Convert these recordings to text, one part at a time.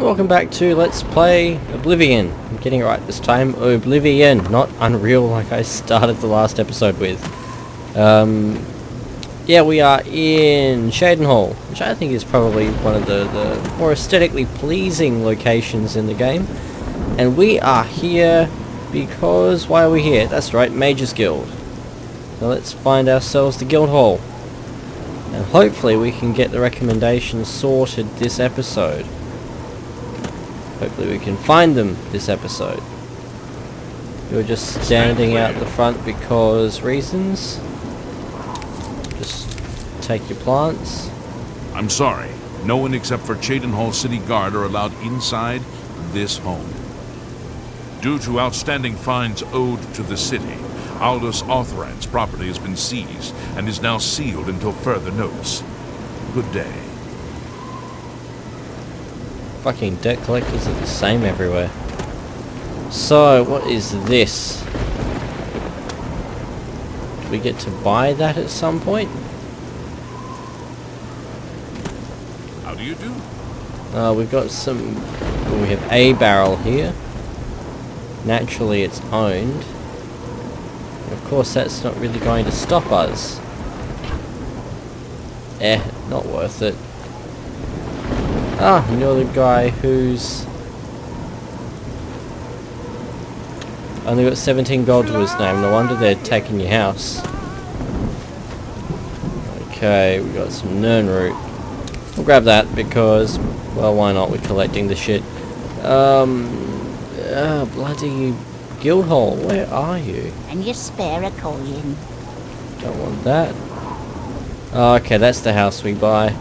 Welcome back to Let's Play Oblivion. I'm getting it right this time. Oblivion, not Unreal like I started the last episode with. Yeah, we are in Cheydinhal, which I think is probably one of the more aesthetically pleasing locations in the game. And we are here because... why are we here? That's right, Mage's Guild. So let's find ourselves the guild hall. And hopefully we can get the recommendations sorted this episode. Hopefully we can find them this episode. You're just standing out the front because reasons. Just take your plants. I'm sorry. No one except for Cheydinhal City Guard are allowed inside this home. Due to outstanding fines owed to the city, Aldous Authoran's property has been seized and is now sealed until further notice. Good day. Fucking debt collectors are the same everywhere. So, what is this? Do we get to buy that at some point? How do you do? We've got some... we have a barrel here. Naturally it's owned. Of course that's not really going to stop us. Not worth it. Ah, you're the guy who's only got 17 gold to his name. No wonder they're taking your house. Okay, we got some Nern root. We'll grab that because, well, why not? We're collecting the shit. Bloody guild hall. Where are you? And you spare a coin. Don't want that. Oh, okay, that's the house we buy.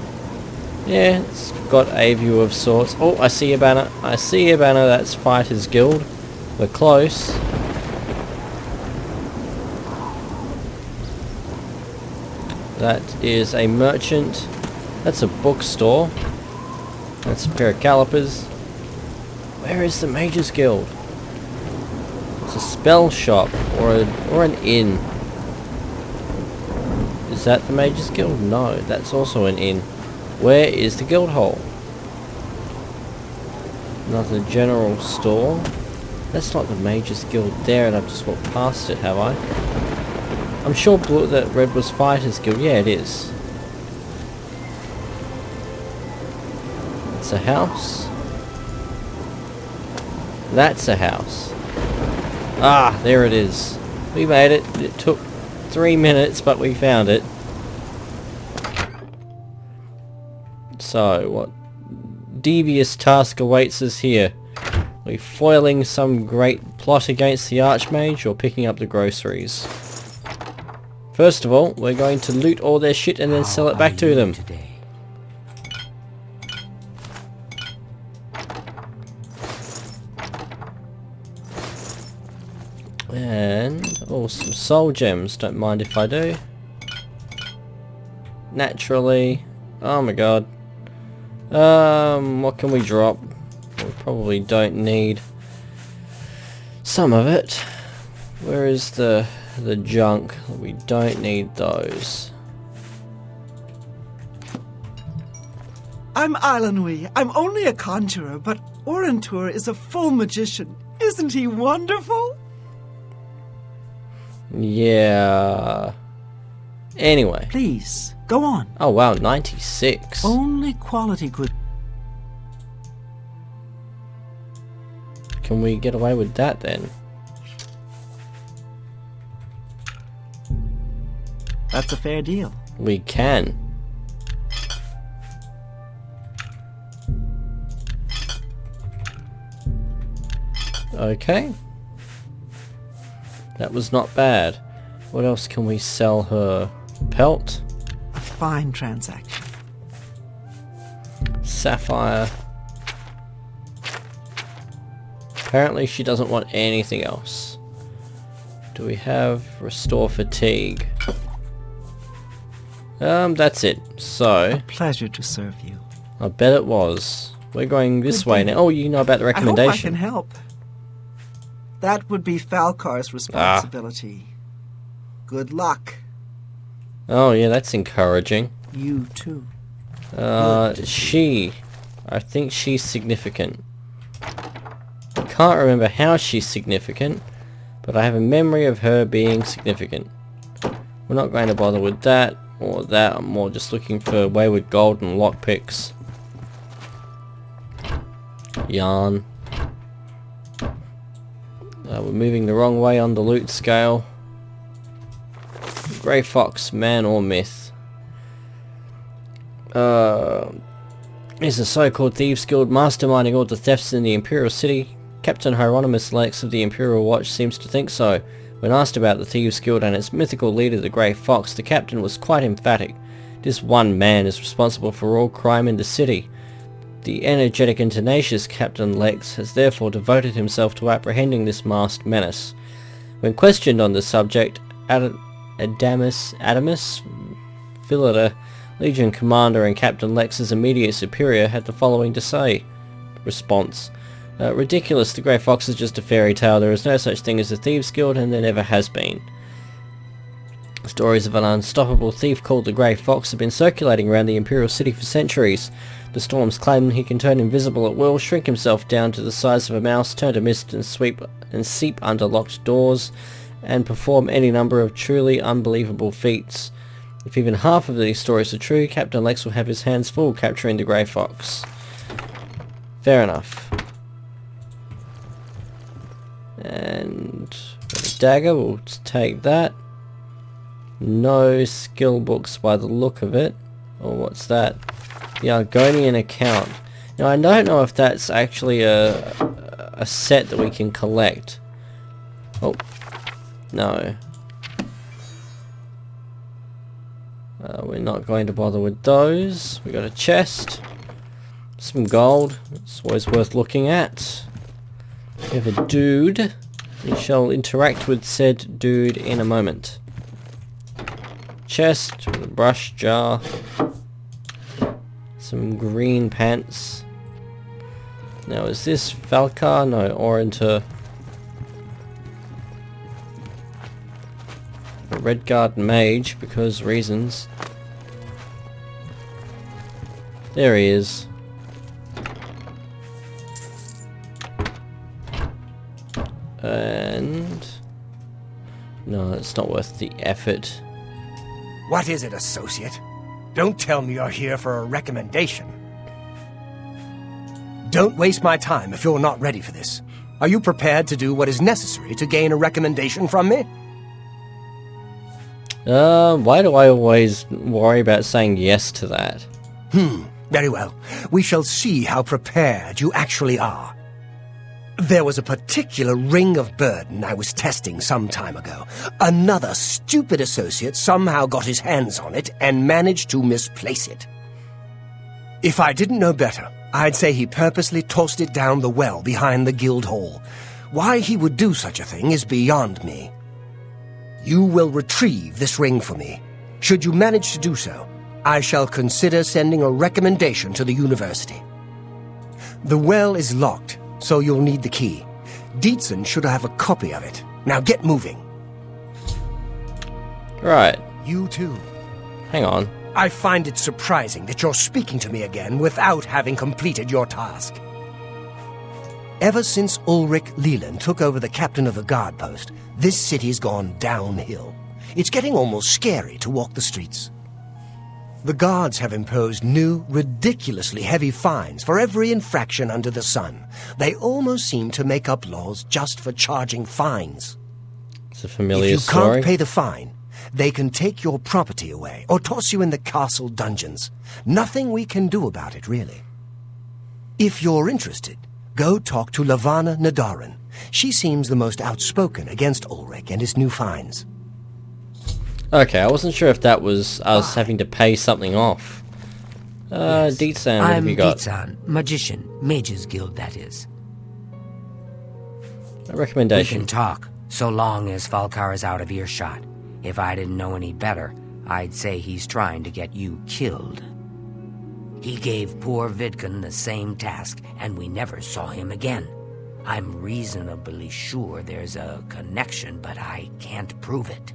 Yeah, it's got a view of sorts. Oh, I see a banner. I see a banner. That's Fighters Guild. We're close. That is a merchant. That's a bookstore. That's a pair of calipers. Where is the Mage's Guild? It's a spell shop or an inn. Is that the Mage's Guild? No, that's also an inn. Where is the guild hall? Another general store. That's not the Mage's Guild there, and I've just walked past it, have I? I'm sure that red was Fighters Guild. Yeah, it is. It's a house. That's a house. Ah, there it is. We made it. It took 3 minutes, but we found it. So, what devious task awaits us here? Are we foiling some great plot against the Archmage or picking up the groceries? First of all, we're going to loot all their shit and then sell it back to them. And, oh, some soul gems. Don't mind if I do. Naturally. Oh my god. What can we drop? We probably don't need some of it. Where is the junk? We don't need those. I'm Islanui. I'm only a conjurer, but Orantur is a full magician. Isn't he wonderful? Yeah. Anyway. Please, go on. Oh wow, 96. Only quality good. Can we get away with that then? That's a fair deal. We can. Okay. That was not bad. What else can we sell her? Pelt? A fine transaction. Sapphire. Apparently she doesn't want anything else. Do we have restore fatigue? That's it. So, A pleasure to serve you. I bet it was. We're going this Good way day. now. Oh, you know about the recommendation. I hope I can help. That would be Falcar's responsibility. Good luck. Oh yeah, that's encouraging. You too. She I think she's significant. I can't remember how she's significant, but I have a memory of her being significant. We're not going to bother with that or that. I'm more just looking for wayward gold and lockpicks. Yarn. We're moving the wrong way on the loot scale. Grey Fox, man or myth? Is the so-called Thieves Guild masterminding all the thefts in the Imperial City? Captain Hieronymus Lex of the Imperial Watch seems to think so. When asked about the Thieves Guild and its mythical leader, the Grey Fox, the captain was quite emphatic. This one man is responsible for all crime in the city. The energetic and tenacious Captain Lex has therefore devoted himself to apprehending this masked menace. When questioned on the subject, Adamus Philida, Legion Commander and Captain Lex's immediate superior, had the following to say. Response. Ridiculous, the Grey Fox is just a fairy tale. There is no such thing as a Thieves Guild, and there never has been. Stories of an unstoppable thief called the Grey Fox have been circulating around the Imperial City for centuries. The Storms claim he can turn invisible at will, shrink himself down to the size of a mouse, turn to mist and seep under locked doors, and perform any number of truly unbelievable feats. If even half of these stories are true, Captain Lex will have his hands full capturing the Grey Fox. Fair enough. And a dagger, we'll take that. No skill books by the look of it. Or what's that? The Argonian account. Now I don't know if that's actually a set that we can collect. Oh, no. We're not going to bother with those. We got a chest. Some gold. It's always worth looking at. We have a dude. We shall interact with said dude in a moment. Chest with a brush jar. Some green pants. Now is this Falcar? No, Orinter. A Redguard mage, because reasons. There he is. And... no, it's not worth the effort. What is it, associate? Don't tell me you're here for a recommendation. Don't waste my time if you're not ready for this. Are you prepared to do what is necessary to gain a recommendation from me? Why do I always worry about saying yes to that? Very well. We shall see how prepared you actually are. There was a particular ring of burden I was testing some time ago. Another stupid associate somehow got his hands on it and managed to misplace it. If I didn't know better, I'd say he purposely tossed it down the well behind the guild hall. Why he would do such a thing is beyond me. You will retrieve this ring for me. Should you manage to do so, I shall consider sending a recommendation to the university. The well is locked, so you'll need the key. Dietzen should have a copy of it. Now get moving. Right. You too. Hang on. I find it surprising that you're speaking to me again without having completed your task. Ever since Ulrich Leland took over the captain of the guard post, this city's gone downhill. It's getting almost scary to walk the streets. The guards have imposed new, ridiculously heavy fines for every infraction under the sun. They almost seem to make up laws just for charging fines. It's a familiar story. If you can't pay the fine, they can take your property away or toss you in the castle dungeons. Nothing we can do about it, really. If you're interested, go talk to Lavana Nadarin. She seems the most outspoken against Ulrich and his new fines. Okay, I wasn't sure if that was us having to pay something off. Yes. Dietzen, what have you got? I'm Dietzen, magician, mages guild that is. A recommendation. We can talk, so long as Falcar is out of earshot. If I didn't know any better, I'd say he's trying to get you killed. He gave poor Vidkun the same task, and we never saw him again. I'm reasonably sure there's a connection, but I can't prove it.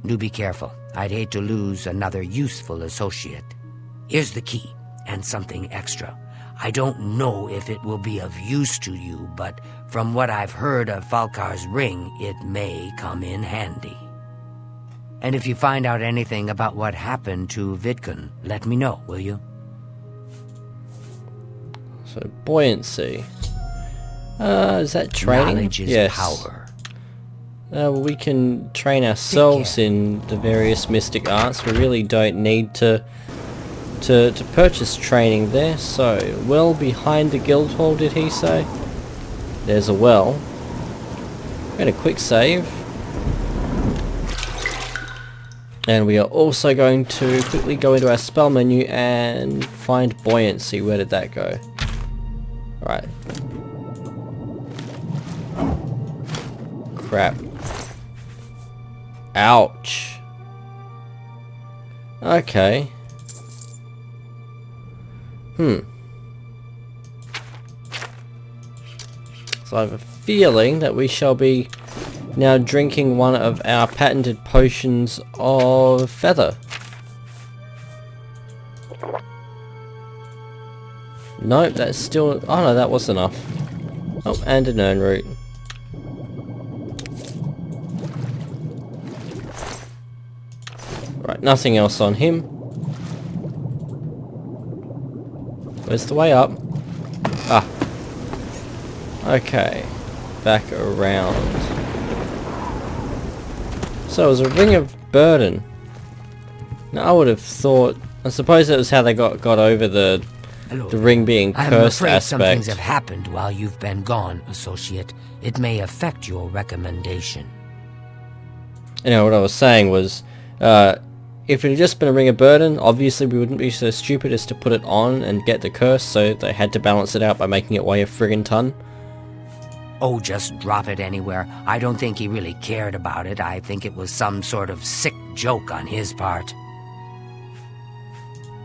Do be careful. I'd hate to lose another useful associate. Here's the key, and something extra. I don't know if it will be of use to you, but from what I've heard of Falkar's ring, it may come in handy. And if you find out anything about what happened to Vidkun, let me know, will you? So, buoyancy. Is that training? Knowledge is yes. power. Well, we can train ourselves in the various mystic arts. We really don't need to purchase training there. So, well behind the guild hall, did he say? There's a well. I'm going to quick save. And we are also going to quickly go into our spell menu and find buoyancy. Where did that go? Right. Crap. Ouch. Okay. So I have a feeling that we shall be now drinking one of our patented potions of feather. Nope, that's still... Oh no, that was enough. Oh, and an urn root. Right, nothing else on him. Where's the way up? Ah. Okay. Back around. So it was a ring of burden. Now I would have thought... I suppose that was how they got over the ring being cursed I'm afraid aspect. some things have happened while you've been gone, Associate. It may affect your recommendation. You know, what I was saying was... if it had just been a ring of burden, obviously we wouldn't be so stupid as to put it on and get the curse, so they had to balance it out by making it weigh a friggin' ton. Oh, just drop it anywhere. I don't think he really cared about it. I think it was some sort of sick joke on his part.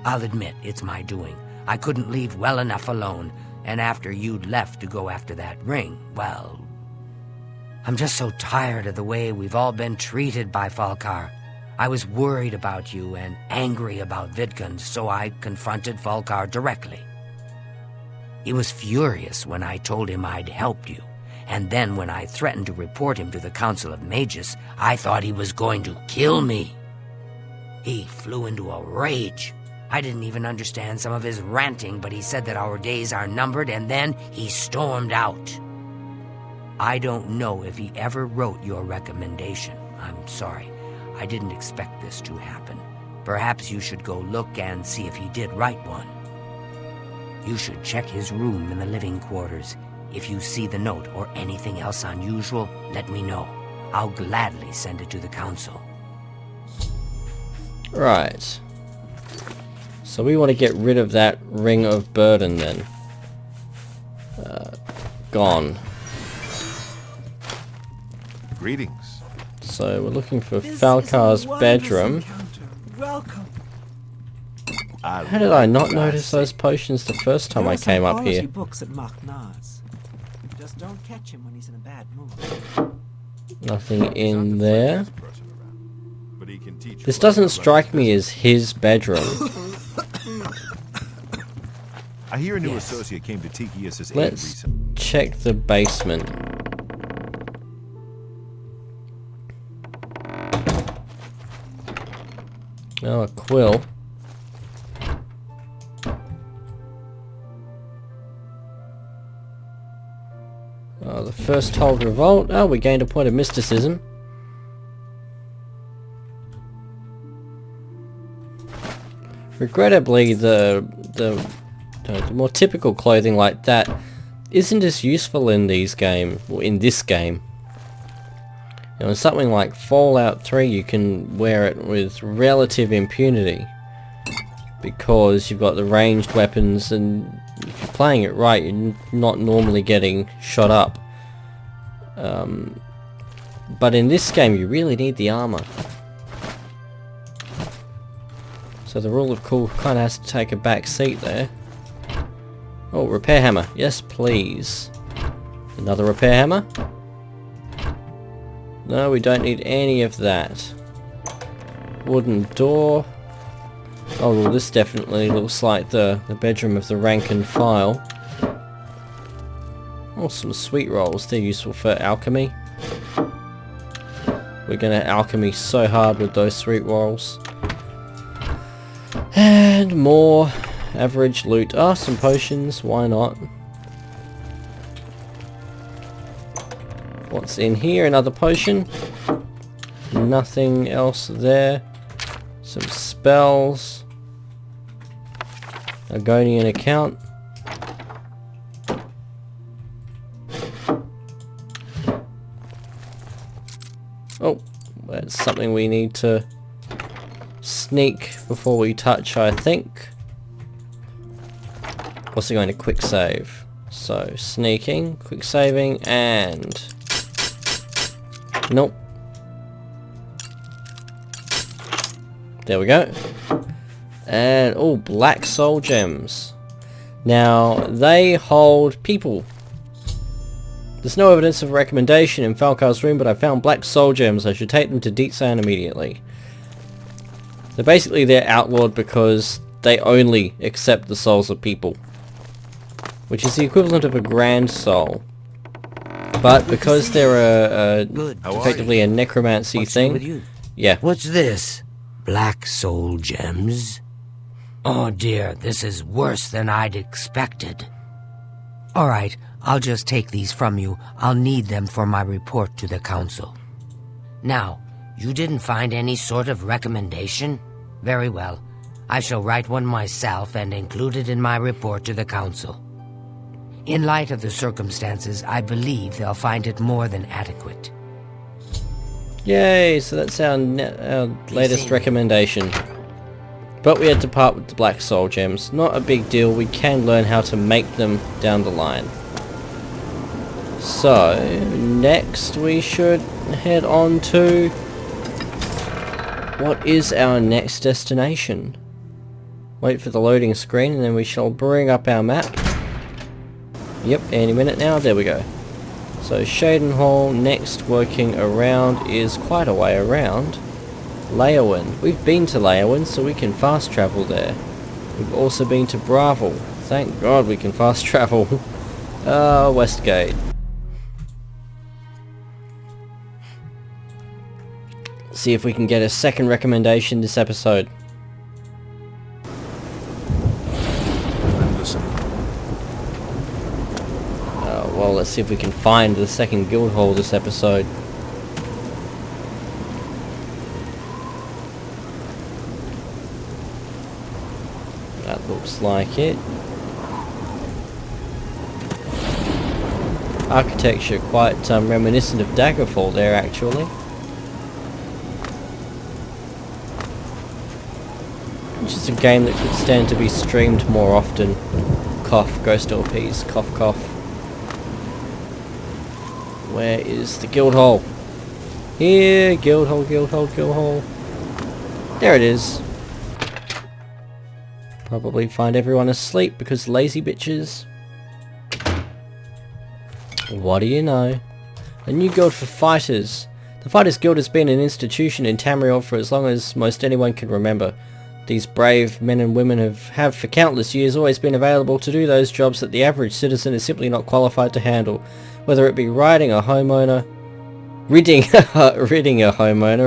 I'll admit, it's my doing. I couldn't leave well enough alone, and after you'd left to go after that ring, well... I'm just so tired of the way we've all been treated by Falkar. I was worried about you and angry about Vidkun, so I confronted Falkar directly. He was furious when I told him I'd helped you, and then when I threatened to report him to the Council of Mages, I thought he was going to kill me. He flew into a rage. I didn't even understand some of his ranting, but he said that our days are numbered, and then he stormed out. I don't know if he ever wrote your recommendation. I'm sorry. I didn't expect this to happen. Perhaps you should go look and see if he did write one. You should check his room in the living quarters. If you see the note or anything else unusual, let me know. I'll gladly send it to the council. Right. So we want to get rid of that ring of burden then. Gone. Greetings. So we're looking for This Falkar's is a wondrous bedroom. encounter. Welcome. How did I not notice those potions the first time I came up here? Books at Machnaz. Just don't catch him when he's in a bad mood. Nothing in there. But he can teach This you doesn't about strike me business. as his bedroom. I hear a new Yes. associate came to Tikius's aid Let's recently. check the basement. Oh, a quill. Oh, the first hold revolt. Oh, we gained a point of mysticism. Regrettably, the more typical clothing like that isn't as useful in these games, or in this game. You know, in something like Fallout 3, you can wear it with relative impunity because you've got the ranged weapons, and if you're playing it right, you're not normally getting shot up. But in this game, you really need the armor. So the rule of cool kind of has to take a back seat there. Oh, repair hammer. Yes, please. Another repair hammer? No, we don't need any of that. Wooden door. Oh, well, this definitely looks like the bedroom of the rank and file. Oh, some sweet rolls. They're useful for alchemy. We're gonna alchemy so hard with those sweet rolls. And more average loot. Ah, some potions. Why not? What's in here? Another potion. Nothing else there. Some spells. Argonian account. Oh, that's something we need to sneak before we touch, I think. Also going to quick save. So, sneaking, quick saving, and... Nope. There we go. And, oh, black soul gems. Now, they hold people. There's no evidence of a recommendation in Falcar's room, but I found black soul gems. I should take them to Deetsan immediately. So basically they're outlawed because they only accept the souls of people. Which is the equivalent of a grand soul. But because they're effectively a necromancy thing... Yeah. What's this? Black soul gems? Oh dear, this is worse than I'd expected. Alright, I'll just take these from you. I'll need them for my report to the council. Now, you didn't find any sort of recommendation? Very well. I shall write one myself and include it in my report to the council. In light of the circumstances, I believe they'll find it more than adequate. Yay, so that's our latest recommendation. But we had to part with the black soul gems. Not a big deal, we can learn how to make them down the line. So, next we should head on to... What is our next destination? Wait for the loading screen and then we shall bring up our map. Yep, any minute now, there we go. So Cheydinhal, next working around is quite a way around. Leyawen. We've been to Leyawen, so we can fast travel there. We've also been to Bravel. Thank God we can fast travel. Westgate. See if we can get a second recommendation this episode. I'm listening. Well, let's see if we can find the second guild hall this episode. That looks like it. Architecture quite reminiscent of Daggerfall there, actually. Which is a game that could stand to be streamed more often. Cough, Ghost LPs, cough cough. Where is the guild hall? Here, guild hall, guild hall, guild hall. There it is. Probably find everyone asleep because lazy bitches. What do you know? A new guild for fighters. The Fighters Guild has been an institution in Tamriel for as long as most anyone can remember. These brave men and women have for countless years always been available to do those jobs that the average citizen is simply not qualified to handle. Whether it be ridding a homeowner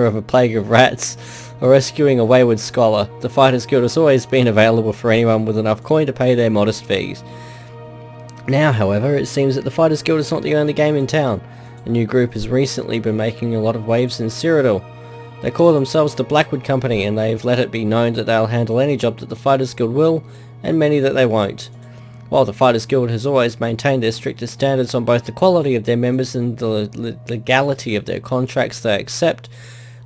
of a plague of rats, or rescuing a wayward scholar, the Fighters Guild has always been available for anyone with enough coin to pay their modest fees. Now, however, it seems that the Fighters Guild is not the only game in town. A new group has recently been making a lot of waves in Cyrodiil. They call themselves the Blackwood Company, and they've let it be known that they'll handle any job that the Fighters Guild will, and many that they won't. While the Fighters Guild has always maintained their strictest standards on both the quality of their members and the legality of their contracts they accept,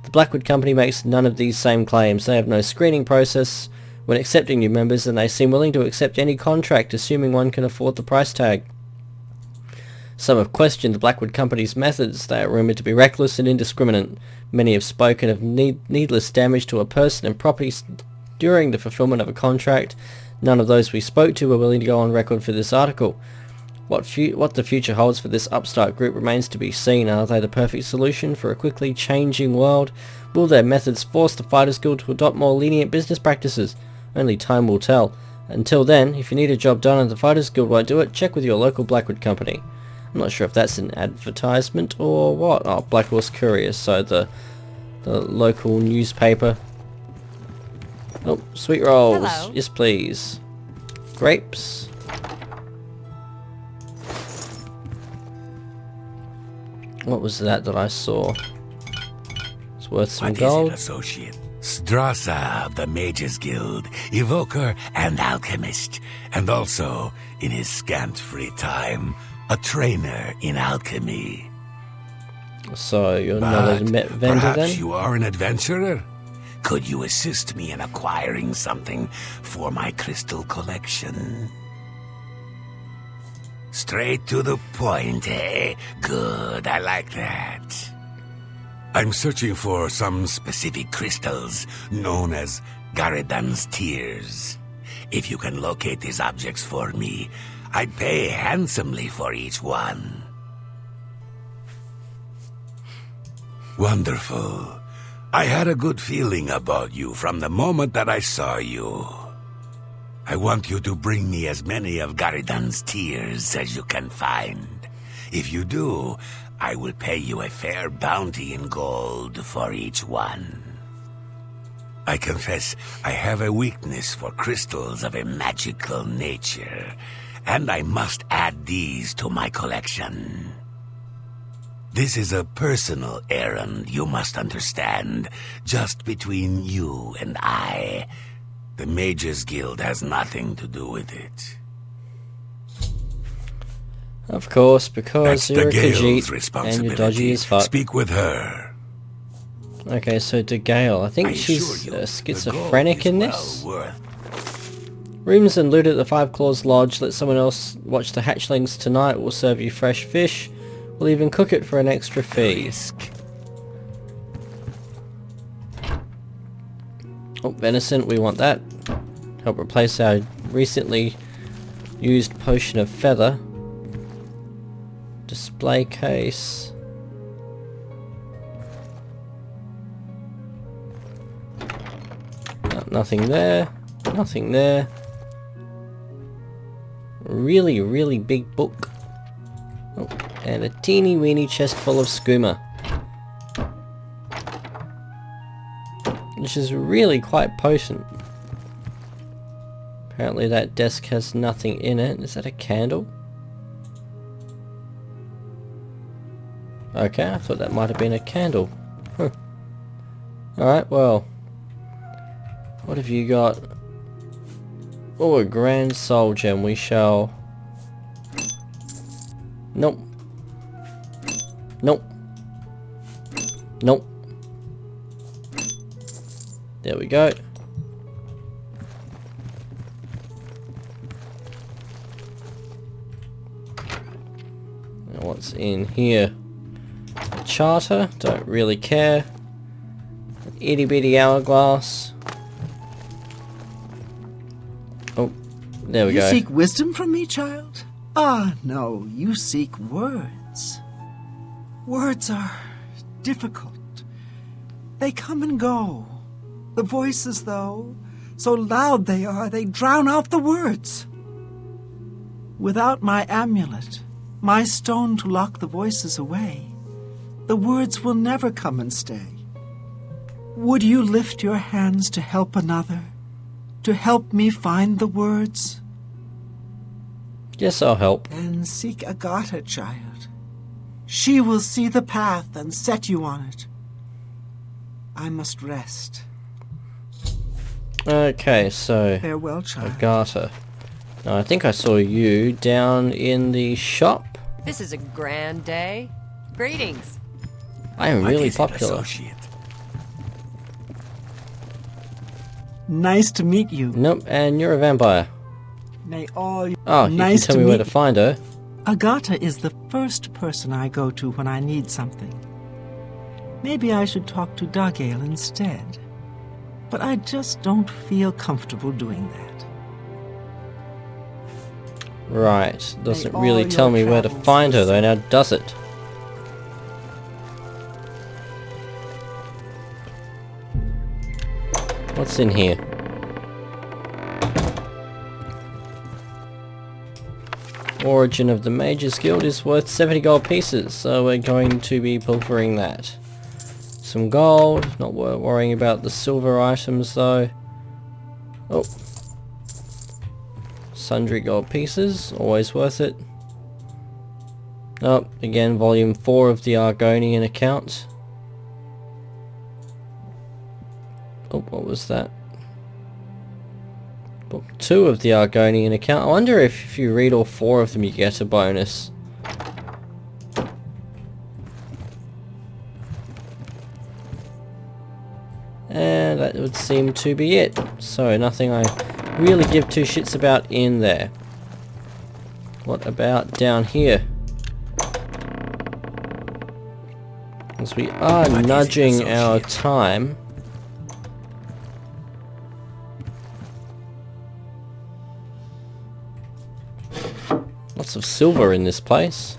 the Blackwood Company makes none of these same claims. They have no screening process when accepting new members, and they seem willing to accept any contract assuming one can afford the price tag. Some have questioned the Blackwood Company's methods. They are rumoured to be reckless and indiscriminate. Many have spoken of needless damage to a person and property during the fulfilment of a contract. None of those we spoke to were willing to go on record for this article. What the future holds for this upstart group remains to be seen. Are they the perfect solution for a quickly changing world? Will their methods force the Fighters Guild to adopt more lenient business practices? Only time will tell. Until then, if you need a job done and the Fighters Guild won't do it, check with your local Blackwood company. I'm not sure if that's an advertisement or what. Oh, Black Horse Courier, so the local newspaper. Oh, sweet rolls. Hello. Yes, please. Grapes. What was that I saw? It's worth some What gold. is it, associate? Strasza of the Mages Guild, evoker and alchemist, and also, in his scant free time, a trainer in alchemy. So you're not a vendor perhaps then? you are an adventurer? Could you assist me in acquiring something for my crystal collection? Straight to the point, eh? Good, I like that. I'm searching for some specific crystals known as Garidan's Tears. If you can locate these objects for me, I'd pay handsomely for each one. Wonderful. I had a good feeling about you from the moment that I saw you. I want you to bring me as many of Garidan's Tears as you can find. If you do, I will pay you a fair bounty in gold for each one. I confess I have a weakness for crystals of a magical nature, and I must add these to my collection. This is a personal errand, you must understand, just between you and I. The Mages Guild has nothing to do with it. Of course, because That's you're the a Gale's Khajiit and responsibility. you're dodgy as fuck. Speak with her. Okay, so De Gale. I think I she's assure you, schizophrenic the in gold this. is well worth. Rooms and loot at the Five Claws Lodge. Let someone else watch the hatchlings tonight. We'll serve you fresh fish. We'll even cook it for an extra fee. Risk. Oh, venison, we want that. Help replace our recently used potion of feather. Display case. No, nothing there. Nothing there. Really, really big book. Oh, and a teeny weeny chest full of skooma. Which is really quite potent. Apparently that desk has nothing in it. Is that a candle? Okay, I thought that might have been a candle. Huh. Alright, well. What have you got? Oh, a grand soul gem. We shall... Nope. Nope. Nope. There we go. Now what's in here? A charter, don't really care. An itty bitty hourglass. Oh, there we You go. seek wisdom from me, child? Ah, no, you seek words. Words are difficult. They come and go. The voices, though, so loud they are, they drown out the words. Without my amulet, my stone to lock the voices away, the words will never come and stay. Would you lift your hands to help another, to help me find the words? Yes, I'll help. Then seek Agatha, child. She will see the path and set you on it. I must rest. Okay, so... Farewell, child. Agatha. Now, I think I saw you down in the shop. This is a grand day. Greetings. I am What really is it, popular. associate? Nice to meet you. Nope, and you're a vampire. May all Oh, you nice can tell to me where meet to find her. Agatha is the first person I go to when I need something. Maybe I should talk to Dagale instead. But I just don't feel comfortable doing that. Right, doesn't May really all tell your me where to travels find her go though, now does it? What's in here? Origin of the Mages Guild is worth 70 gold pieces, so we're going to be pilfering that. Some gold, not worrying about the silver items though. Oh. Sundry gold pieces, always worth it. Oh, again, volume 4 of the Argonian account. Oh, what was that? Book 2 of the Argonian account. I wonder if you read all 4 of them you get a bonus. And that would seem to be it. So nothing I really give two shits about in there. What about down here? As we are nudging our time. Lots of silver in this place.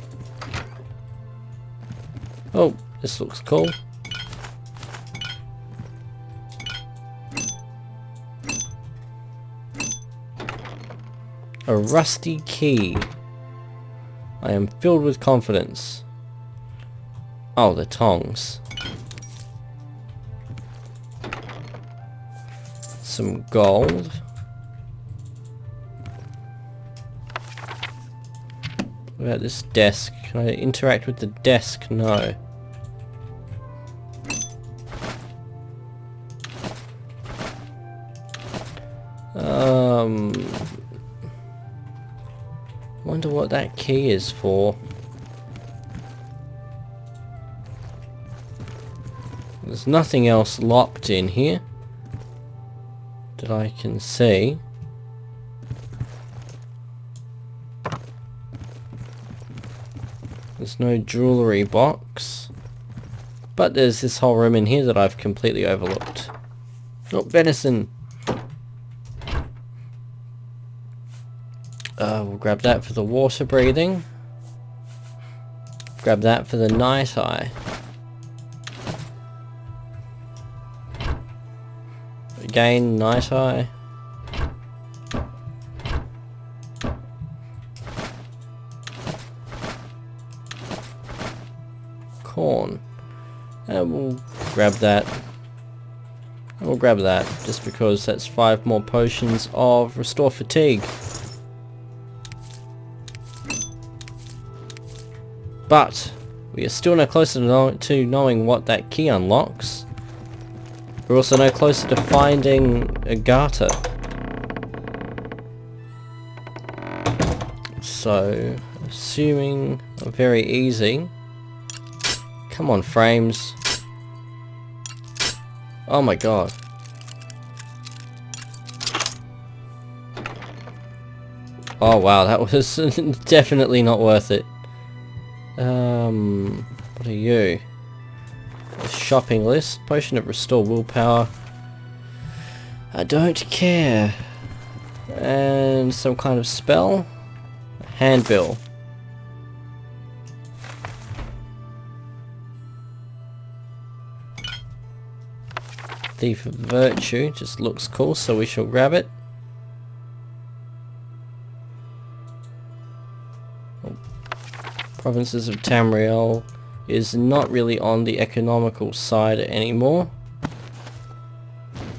Oh, this looks cool. A rusty key. I am filled with confidence. Oh, the tongs. Some gold. What about this desk? Can I interact with the desk? No. Wonder what that key is for. There's nothing else locked in here that I can see. There's no jewellery box. But there's this whole room in here that I've completely overlooked. Oh, venison! We'll grab that for the water breathing. Grab that for the night eye. Again, night eye. Corn. And we'll grab that. And we'll grab that, just because that's 5 more potions of Restore Fatigue. But we are still no closer to knowing what that key unlocks. We're also no closer to finding Agatha. So, assuming very easy. Come on, frames. Oh my god. Oh wow, that was definitely not worth it. What are you? A shopping list. Potion of Restore Willpower. I don't care. And some kind of spell. Handbill. Thief of Virtue. Just looks cool, so we shall grab it. Provinces of Tamriel is not really on the economical side anymore.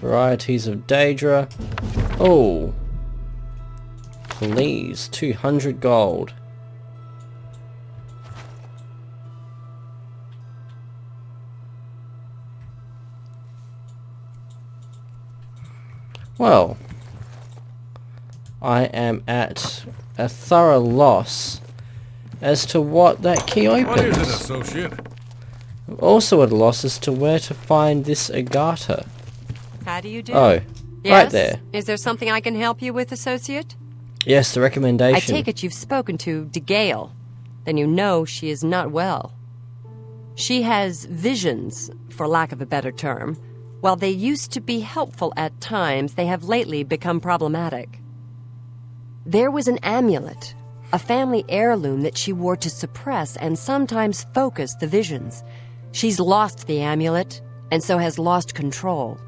Varieties of Daedra. Oh! Please, 200 gold. Well, I am at a thorough loss as to what that key opens. What is it, associate? I'm also at a loss as to where to find this Agatha. How do you do? Oh, yes? right there. Is there something I can help you with, associate? Yes, the recommendation. I take it you've spoken to DeGale. Then you know she is not well. She has visions, for lack of a better term. While they used to be helpful at times, they have lately become problematic. There was an amulet, a family heirloom that she wore to suppress and sometimes focus the visions. She's lost the amulet, and so has lost control.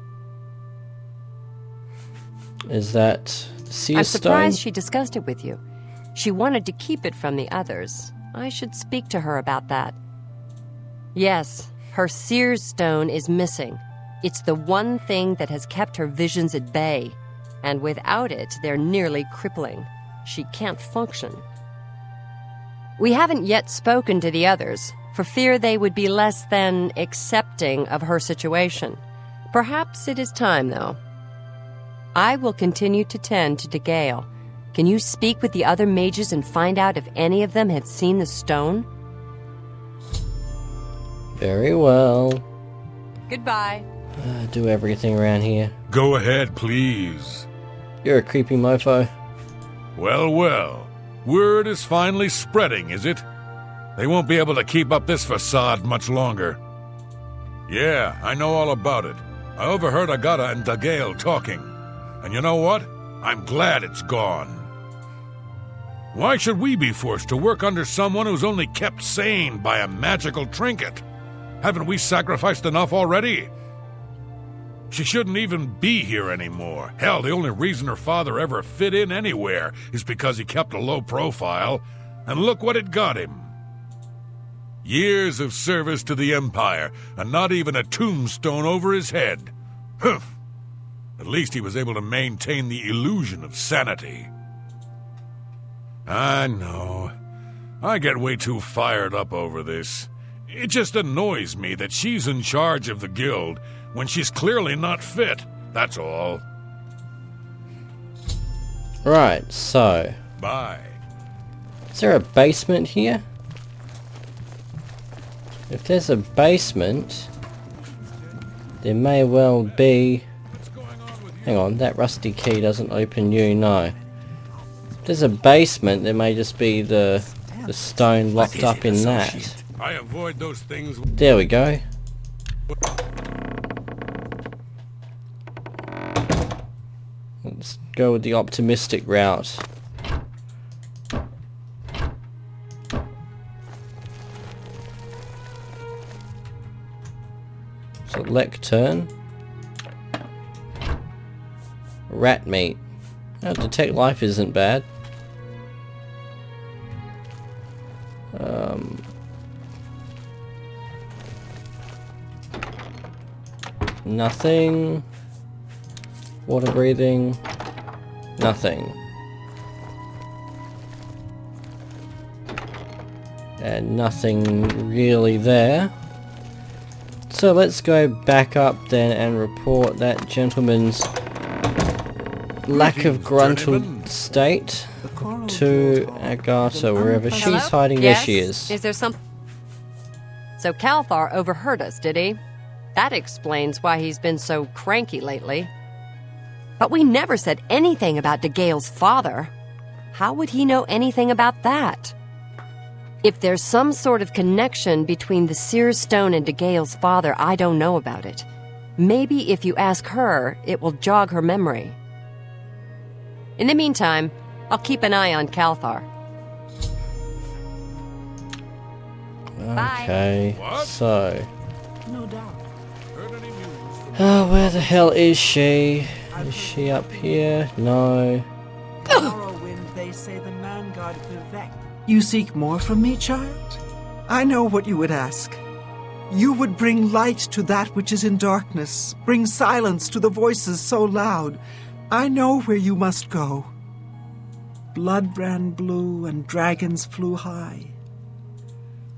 Is that the Seer I'm Stone? surprised she discussed it with you. She wanted to keep it from the others. I should speak to her about that. Yes, her seer's stone is missing. It's the one thing that has kept her visions at bay. And without it, they're nearly crippling. She can't function. We haven't yet spoken to the others, for fear they would be less than accepting of her situation. Perhaps it is time, though. I will continue to tend to Degale. Can you speak with the other mages and find out if any of them have seen the stone? Very well. Goodbye. Do everything around here. Go ahead, please. You're a creepy mofo. Well, well. Word is finally spreading, is it? They won't be able to keep up this facade much longer. Yeah, I know all about it. I overheard Agata and Degale talking. And you know what? I'm glad it's gone. Why should we be forced to work under someone who's only kept sane by a magical trinket? Haven't we sacrificed enough already? She shouldn't even be here anymore. Hell, the only reason her father ever fit in anywhere is because he kept a low profile, and look what it got him. Years of service to the Empire, and not even a tombstone over his head. Humph! At least he was able to maintain the illusion of sanity. I know. I get way too fired up over this. It just annoys me that she's in charge of the guild when she's clearly not fit, that's all. Right, so... Bye. Is there a basement here? If there's a basement, there may well be... Hang on, that rusty key doesn't open you, no. If there's a basement, there may just be the stone locked up in that. I avoid those things. There we go. Let's go with the optimistic route. So lectern. Rat meat. Oh, detect life isn't bad. Nothing. Water breathing. Nothing. And nothing really there. So let's go back up then and report that gentleman's lack of gruntled state to Agata, wherever she's hiding. Yes? There she is. Is there some... So Calthar overheard us, did he? That explains why he's been so cranky lately. But we never said anything about Degale's father. How would he know anything about that? If there's some sort of connection between the seer stone and Degale's father, I don't know about it. Maybe if you ask her, it will jog her memory. In the meantime, I'll keep an eye on Calthar. Okay, What? so... No doubt. Heard any news from Oh, where the hell is she? Is she up here? No. Morrowind, they say the man god Vivek. You seek more from me, child? I know what you would ask. You would bring light to that which is in darkness, bring silence to the voices so loud. I know where you must go. Blood ran blue and dragons flew high.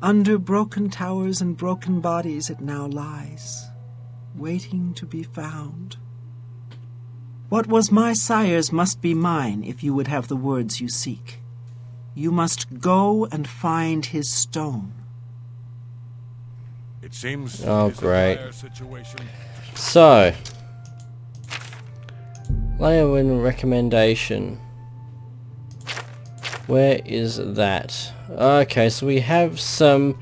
Under broken towers and broken bodies it now lies, waiting to be found. What was my sire's must be mine if you would have the words you seek. You must go and find his stone. It seems Oh, it's a great. dire situation. So... Leowin recommendation. Where is that? Okay, so we have some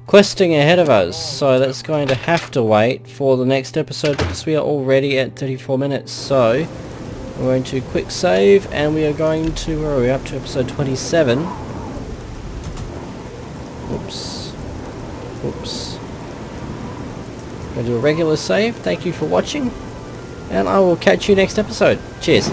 questing ahead of us, so that's going to have to wait for the next episode because we are already at 34 minutes. So we're going to quick save and we are going to, where are we, up to episode 27. Oops. Oops. Going to do a regular save. Thank you for watching, and I will catch you next episode. Cheers.